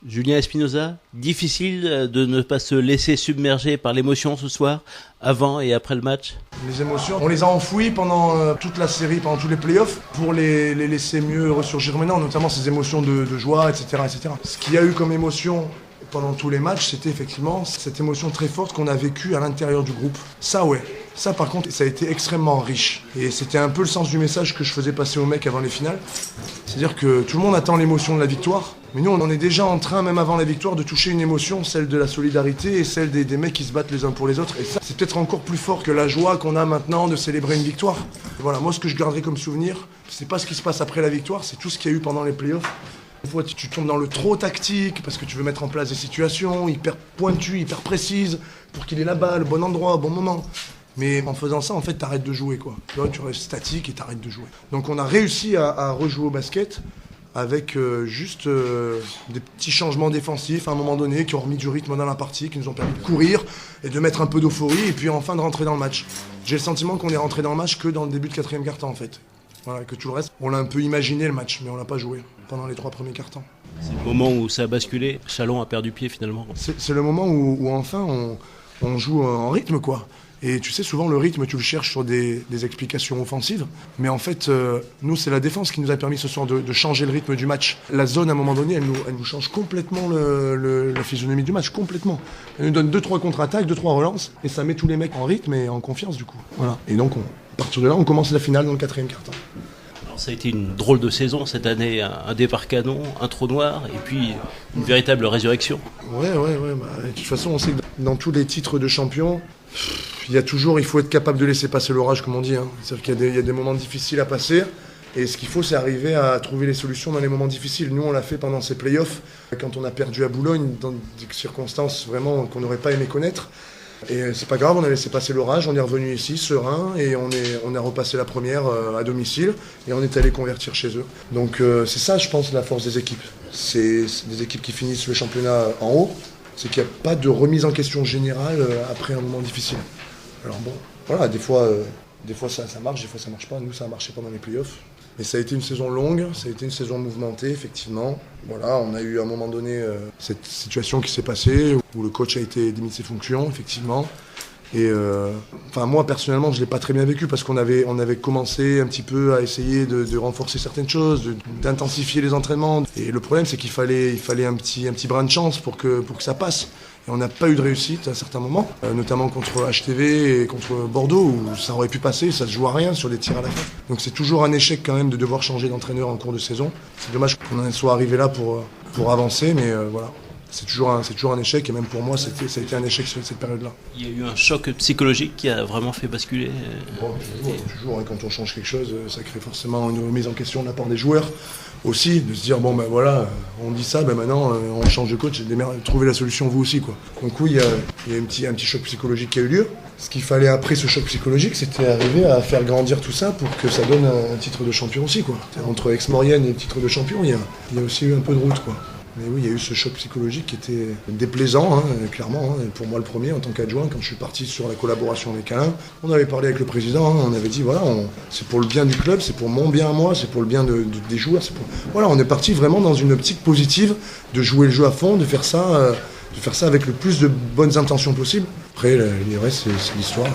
Julien Espinosa, difficile de ne pas se laisser submerger par l'émotion ce soir, avant et après le match? Les émotions, on les a enfouies pendant toute la série, pendant tous les playoffs, pour les laisser mieux ressurgir maintenant, notamment ces émotions de joie, etc., etc. Ce qu'il y a eu comme émotion pendant tous les matchs, c'était effectivement cette émotion très forte qu'on a vécue à l'intérieur du groupe. Ça, ouais. Ça, par contre, ça a été extrêmement riche. Et c'était un peu le sens du message que je faisais passer aux mecs avant les finales. C'est-à-dire que tout le monde attend l'émotion de la victoire. Mais nous, on est déjà en train, même avant la victoire, de toucher une émotion, celle de la solidarité et celle des mecs qui se battent les uns pour les autres. Et ça, c'est peut-être encore plus fort que la joie qu'on a maintenant de célébrer une victoire. Et voilà, moi, ce que je garderai comme souvenir, c'est pas ce qui se passe après la victoire, c'est tout ce qu'il y a eu pendant les playoffs. Des fois, tu tombes dans le trop tactique parce que tu veux mettre en place des situations hyper pointues, hyper précises, pour qu'il ait la balle, au bon endroit, au bon moment. Mais en faisant ça, en fait, t'arrêtes de jouer, quoi. Tu restes statique et t'arrêtes de jouer. Donc on a réussi à rejouer au basket avec juste des petits changements défensifs à un moment donné qui ont remis du rythme dans la partie, qui nous ont permis de courir et de mettre un peu d'euphorie et puis enfin de rentrer dans le match. J'ai le sentiment qu'on est rentré dans le match que dans le début de quatrième quart-temps, en fait. Voilà, que tout le reste, on l'a un peu imaginé le match, mais on l'a pas joué pendant les 3 premiers quart-temps. C'est le moment où ça a basculé, Chalon a perdu pied finalement. C'est le moment où enfin on joue en rythme, quoi. Et tu sais, souvent le rythme, tu le cherches sur des explications offensives. Mais en fait, nous, c'est la défense qui nous a permis ce soir de changer le rythme du match. La zone, à un moment donné, elle nous change complètement la physionomie du match, complètement. Elle nous donne 2-3 contre-attaques, 2-3 relances, et ça met tous les mecs en rythme et en confiance, du coup. Voilà. Et donc, à partir de là, on commence la finale dans le quatrième quart-temps. Alors, ça a été une drôle de saison cette année, un départ canon, un trou noir, et puis une véritable résurrection. Ouais. Bah, de toute façon, on sait que dans tous les titres de champion, il faut être capable de laisser passer l'orage, comme on dit. C'est-à-dire qu'il y a des moments difficiles à passer. Et ce qu'il faut, c'est arriver à trouver les solutions dans les moments difficiles. Nous, on l'a fait pendant ces playoffs, quand on a perdu à Boulogne, dans des circonstances vraiment qu'on n'aurait pas aimé connaître. Et c'est pas grave, on a laissé passer l'orage, on est revenu ici, serein, et on a repassé la première à domicile, et on est allé convertir chez eux. Donc c'est ça, je pense, la force des équipes. C'est des équipes qui finissent le championnat en haut, c'est qu'il n'y a pas de remise en question générale après un moment difficile. Alors bon, voilà, des fois ça marche, des fois ça marche pas. Nous, ça a marché pendant les playoffs. Mais ça a été une saison longue, ça a été une saison mouvementée, effectivement. Voilà, on a eu à un moment donné cette situation qui s'est passée, où le coach a été démis de ses fonctions, effectivement. Et moi, personnellement, je ne l'ai pas très bien vécu parce qu'on avait commencé un petit peu à essayer de renforcer certaines choses, d'intensifier les entraînements. Et le problème, c'est qu'il fallait un petit brin de chance pour que ça passe. Et on n'a pas eu de réussite à certains moments, notamment contre HTV et contre Bordeaux, où ça aurait pu passer, ça se joue à rien sur des tirs à la fin. Donc c'est toujours un échec quand même de devoir changer d'entraîneur en cours de saison. C'est dommage qu'on en soit arrivé là pour avancer, mais voilà. C'est toujours un échec, et même pour moi, ça a été un échec sur cette période-là. Il y a eu un choc psychologique qui a vraiment fait basculer. Toujours, quand on change quelque chose, ça crée forcément une remise en question de la part des joueurs aussi, de se dire, bon ben voilà, on dit ça, ben maintenant on change de coach, trouvez la solution vous aussi, quoi. Donc oui, il y a un petit choc psychologique qui a eu lieu. Ce qu'il fallait après ce choc psychologique, c'était arriver à faire grandir tout ça pour que ça donne un titre de champion aussi, quoi. Entre Aix-Maurienne et le titre de champion, il y a aussi eu un peu de route, quoi. Mais oui, il y a eu ce choc psychologique qui était déplaisant, clairement. Pour moi, le premier, en tant qu'adjoint, quand je suis parti sur la collaboration avec Alain, on avait parlé avec le président, on avait dit, voilà, c'est pour le bien du club, c'est pour mon bien à moi, c'est pour le bien des joueurs. Voilà, on est parti vraiment dans une optique positive de jouer le jeu à fond, de faire ça avec le plus de bonnes intentions possible. Après, le reste, c'est l'histoire.